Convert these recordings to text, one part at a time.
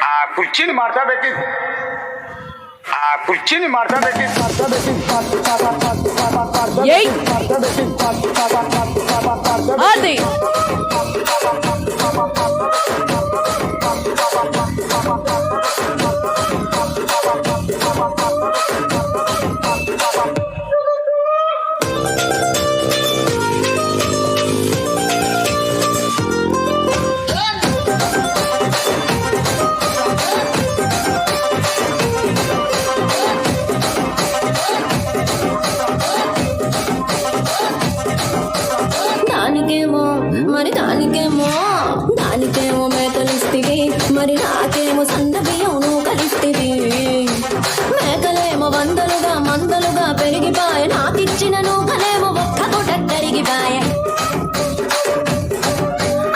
ఆ కుర్చీని మార్చబెట్టి అది దానికేమో మేకలిస్తివి, మరి నాకేమో సన్న బియ్యం నువ్వు కలిస్తివి. మేకలేమో వందలుగా మందలుగా పెరిగిపాయ, నాకిచ్చిన నూకలేమో ఒక్క పూట కరిగిపాయ.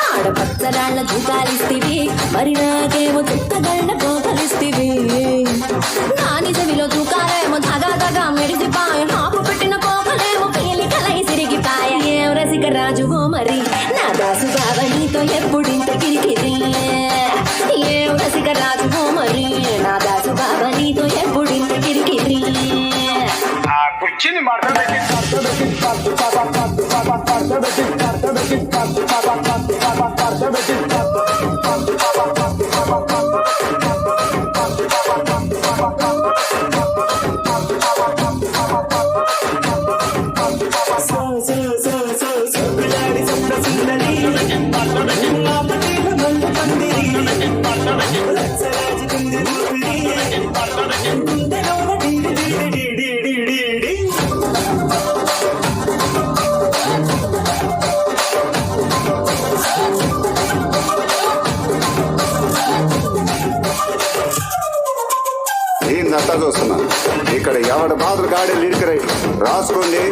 ఆడపచ్చరాళ్ళ తూకాలిస్తివి, మరి నాకేమో చుక్కగళ్ళ కోకలిస్తివి. నాని చెవిలో తూకాలేమో దగా దగా మెరిసిపాయ, నాకు పెట్టిన కోకలేమో పీలి కలై సిరిగిపాయ. ఏం రసిక రాజువో మరి నా దాసు బావ నీతో ఎప్పుడింత కిరికిరి. ఏం రసిక రాజువో మరి నా దాసు బావ నీతో ఎప్పుడింత కిరికిరి. ఆ కుర్చీని మార్చబెట్టి నేను నత్తా చూస్తున్నా ఇక్కడ ఎవడ బాధలు గాడే లిరికరై రాసుకోండి.